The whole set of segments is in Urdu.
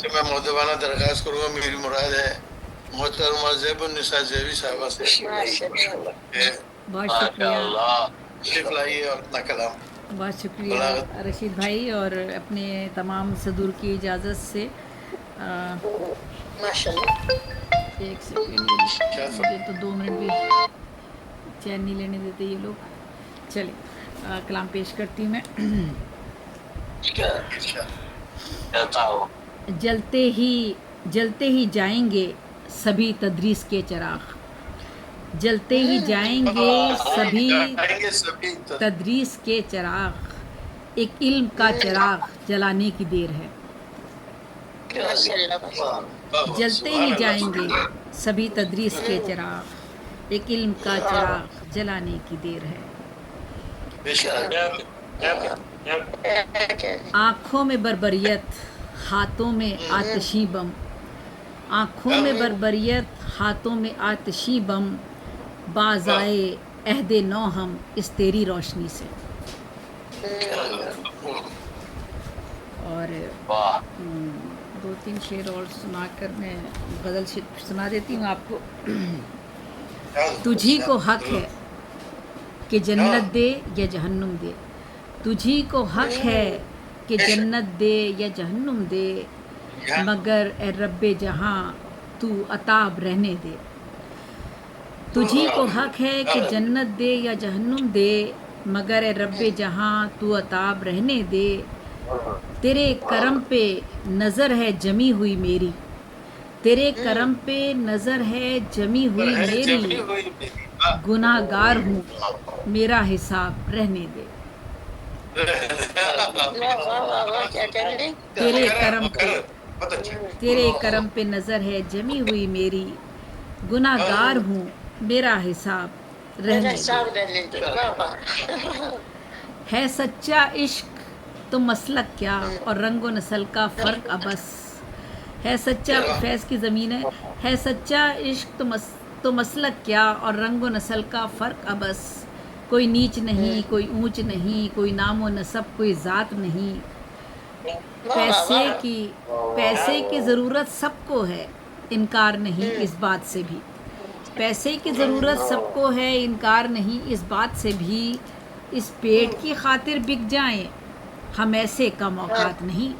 میں مؤدبانہ درخواست کروں گا، میری مراد ہے محترمہ زیب النساء زیبی صاحبہ سے بہت شکریہ، تشریف لائیے اور اپنا کلام. بہت شکریہ رشید بھائی، اور اپنے تمام صدور کی اجازت سے ایک سیکنڈ، مجھے تو 2 منٹ بھی چین نہیں لینے دیتے یہ لوگ. چلیں کلام پیش کرتی ہوں میں. جلتے ہی جائیں گے سبھی تدریس کے چراغ، جلتے ہی جائیں گے سبھی تدریس کے چراغ، ایک علم کا چراغ جلانے کی دیر ہے. جلتے ہی جائیں گے سبھی تدریس کے چراغ، ایک علم کا چراغ جلانے کی دیر ہے. آنکھوں میں بربریت، ہاتھوں میں آتشی بم، آنکھوں میں بربریت، ہاتھوں میں آتشی بم، باز آئے عہد نو ہم اس تیری روشنی سے. اور 2-3 شعر اور سنا کر میں غزل سنا دیتی ہوں آپ کو. تجھی کو حق ہے کہ جنت دے یا جہنم دے، تجھی کو حق ہے کہ جنت دے یا جہنم دے، مگر اے رب جہاں تو عطاب رہنے دے. تجھی کو حق ہے کہ جنت دے یا جہنم دے، مگر اے رب جہاں تو عطاب رہنے دے. تیرے کرم پہ نظر ہے جمی ہوئی میری، تیرے کرم پہ نظر ہے جمی ہوئی میری، گناہ گار ہوں میرا حساب رہنے دے. تیرے کرم پہ نظر ہے جمی ہوئی میری، گناہ گار ہوں میرا حساب رہنے دے. ہے سچا عشق تو مسلک کیا اور رنگ و نسل کا فرق ابس، ہے سچا فیض کی زمین ہے سچا عشق تو مسلک کیا اور رنگ و نسل کا فرق ابس. کوئی نیچ نہیں، کوئی اونچ نہیں، کوئی نام و نسب، کوئی ذات نہیں. پیسے کی ضرورت سب کو ہے، انکار نہیں اس بات سے بھی. پیسے کی ضرورت سب کو ہے، انکار نہیں اس بات سے بھی. اس پیٹ کی خاطر بک جائیں ہم ایسے کم اوقات نہیں.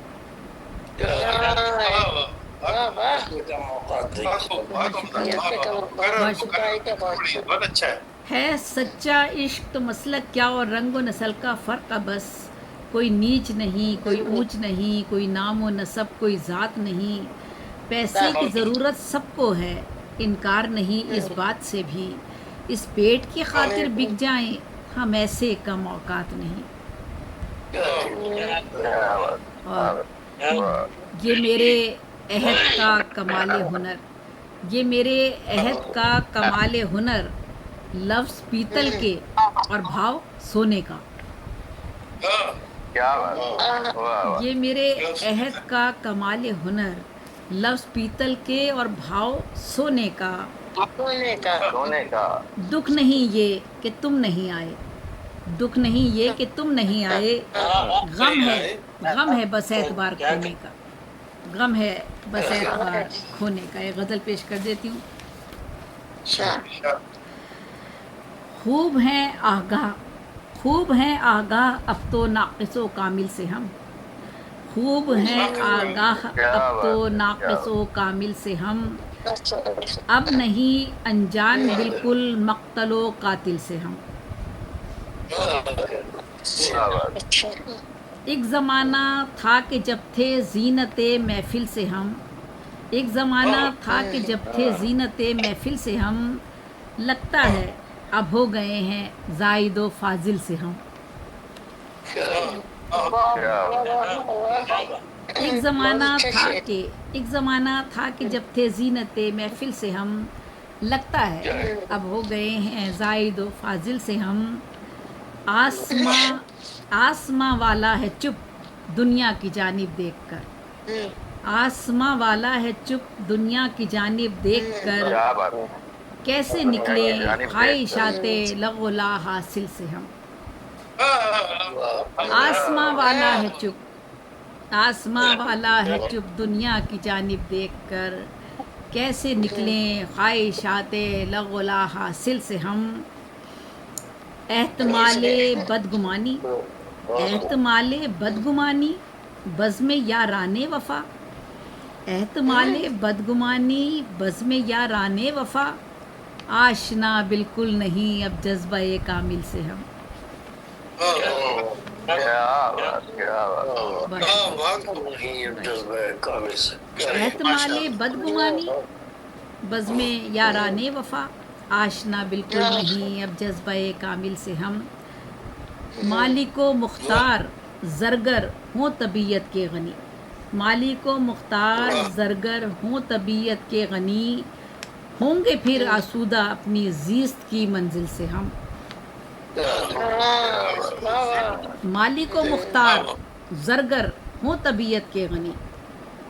ہے سچا عشق تو مسلک کیا اور رنگ و نسل کا فرق بس. کوئی نیچ نہیں، کوئی اونچ نہیں، کوئی نام و نسب، کوئی ذات نہیں. پیسے کی ضرورت سب کو ہے، انکار نہیں اس بات سے بھی. اس پیٹ کی خاطر بک جائیں ہم ایسے کم اوقات نہیں. اور یہ میرے عہد کا کمال ہنر، یہ میرے عہد کا کمال ہنر، لفظ پیتل کے اور بھاؤ سونے کا. یہ میرے عہد کا کمال ہنر، لفظ پیتل کے اور بھاؤ سونے کا. دکھ نہیں یہ کہ تم نہیں آئے، دکھ نہیں یہ کہ تم نہیں آئے، غم ہے بس اعتبار کھونے کا، غم ہے بس اعتبار کھونے کا. ایک غزل پیش کر دیتی ہوں. خوب ہیں آگاہ اب تو ناقص و کامل سے ہم، خوب ہیں آگاہ اب تو ناقص و کامل سے ہم. اب نہیں انجان بالکل مقتل و قاتل سے ہم. ایک زمانہ تھا کہ جب تھے زینت محفل سے ہم، ایک زمانہ تھا کہ جب تھے زینت محفل سے ہم، لگتا ہے اب ہو گئے ہیں زائد و فاضل سے ہم. ایک زمانہ تھا کہ جب تھے زینت محفل سے ہم، لگتا ہے اب ہو گئے ہیں زائد و فاضل سے ہم. آسماں والا ہے چپ دنیا کی جانب دیکھ کر، آسماں والا ہے چپ دنیا کی جانب دیکھ کر، کیسے نکلے خواہشات لغو لا حاصل سے ہم. آسماں والا ہے چپ آسماں والا ہے چپ دنیا کی جانب دیکھ کر، کیسے نکلیں خواہشات لغلا حاصل سے ہم، احتمال بدگمانی، احتمال بدگمانی بزم یاران وفا، احتمال بدگمانی بزم یاران وفا، آشنا بالکل نہیں اب جذبہ کامل سے ہم۔ احتمال بدگمانی بزم یاران وفا، آشنا بالکل نہیں اب جذبہ کامل سے ہم، مالک و مختار زرگر ہوں طبیعت کے غنی، مالک و مختار زرگر ہوں طبیعت کے غنی، ہوں گے پھر آسودہ اپنی زیست کی منزل سے ہم، مالک و مختار زرگر ہوں طبیعت کے غنی،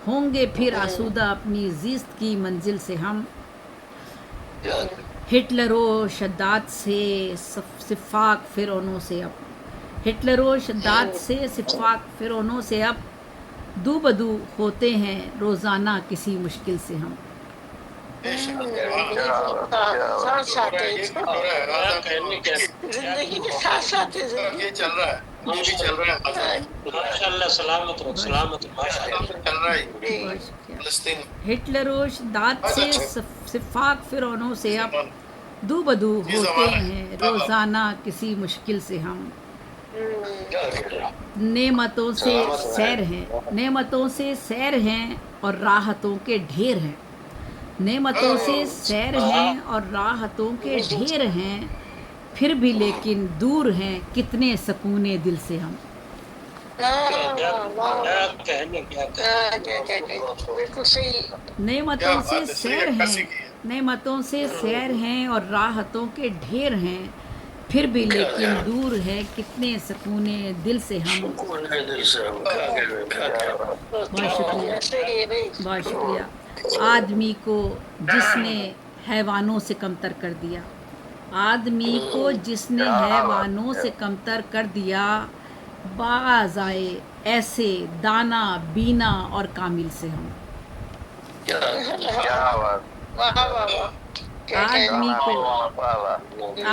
ہوں گے پھر آسودہ اپنی زیست کی منزل سے ہم، ہٹلر و شداد سے صفاق فرعونوں سے اب، ہٹلر و شداد سے صفاق فرعونوں سے اب دو بدو ہوتے ہیں روزانہ کسی مشکل سے ہم، زندگی کے ساتھ ساتھ یہ چل رہا ہے، یہ بھی چل رہا ہے، ماشاءاللہ سلامت رہو، سلامت رہو، ماشاءاللہ چل رہا ہے بہت شکریہ۔ فلسطین۔ ہٹلر و شداد سے صفاق فرعونوں سے اب دو بدو ہوتے ہیں روزانہ کسی مشکل سے ہم، نعمتوں سے سیر ہیں، نعمتوں سے سیر ہیں اور راحتوں کے ڈھیر ہیں، نعمتوں سے سیر ہیں اور راحتوں کے ڈھیر ہیں، پھر بھی لیکن دور ہیں کتنے سکون دل سے ہم، بالکل صحیح۔ نعمتوں سے سیر ہیں، نعمتوں سے سیر ہیں اور راحتوں کے ڈھیر ہیں، پھر بھی لیکن دور ہے کتنے سکون دل سے ہم، بہت شکریہ، بہت شکریہ۔ آدمی کو جس نے حیوانوں سے کمتر کر دیا، آدمی کو جس نے حیوانوں سے کمتر کر دیا، باز آئے ایسے دانا بینا اور کامل سے ہم،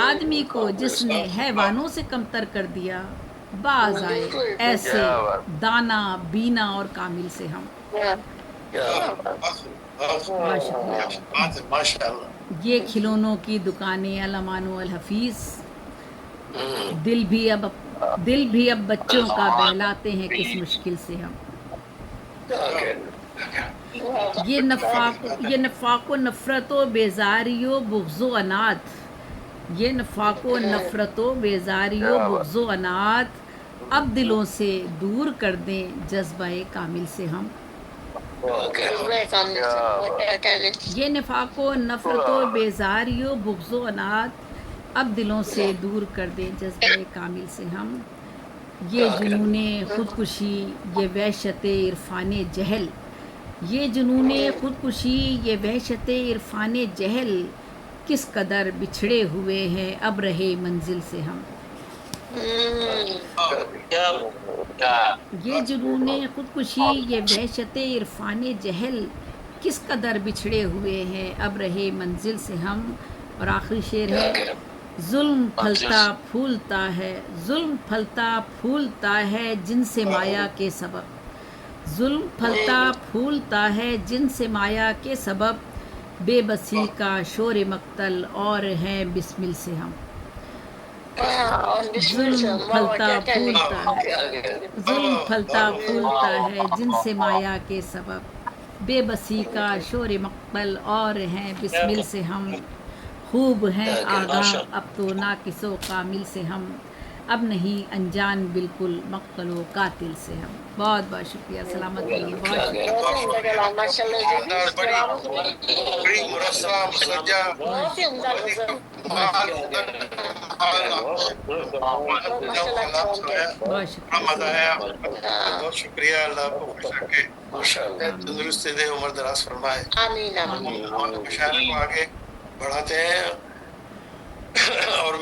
آدمی کو جس نے حیوانوں سے کمتر کر دیا، باز آئے ایسے دانا بینا اور کامل سے ہم، بہت شکریہ۔ ماشاء اللہ۔ یہ کھلونوں کی دکانیں الامان و الحفیظ، دل بھی اب بچوں کا بہلاتے ہیں کس مشکل سے ہم، یہ نفاق و نفرت و بیزاری و بغض و عناد، یہ نفاق و نفرت و بیزاری و بغض و عناد اب دلوں سے دور کر دیں جذبہ کامل سے ہم، یہ نفاق و نفرت و بیزاری و بغض و عناد اب دلوں سے دور کر دیں جذبہ کامل سے ہم، یہ جنون خودکشی یہ وحشت عرفان جہل، یہ جنون خودکشی یہ وحشت عرفان جہل کس قدر بچھڑے ہوئے ہیں اب رہے منزل سے ہم، یہ جنون خودکشی یہ وحشت عرفان جہل کس قدر بچھڑے ہوئے ہیں اب رہے منزل سے ہم، اور آخری شعر ہے، ظلم پھلتا پھولتا ہے، ظلم پھلتا پھولتا ہے جن سے مایا کے سبب، ظلم پھلتا پھولتا ہے جن سے مایا کے سبب، بے بسی کا شور مقتل اور ہیں بسمل سے ہم، ظلم پھلتا پھولتا ہے، ظلم پھلتا پھولتا ہے جن سے مایا کے سبب، بے بسی کا شور مقتل اور ہیں بسمل سے ہم، خوب ہیں آگاہ اب تو ناقص و کامل سے ہم، اب نہیں انجان بالکل مقتل و قاتل سے ہم، بہت بہت شکریہ، سلامت رہیے، بہت شکریہ، بڑی مرصع مسجع بہت ہی عمدہ نظر، بہت شکریہ، مزہ آیا، بہت شکریہ، اللہ آپ کو خوش رکھے، تندرستی دے، عمر دراز فرمائے، آمین آمین، ہم مشاعرے کو آگے بڑھاتے ہیں اور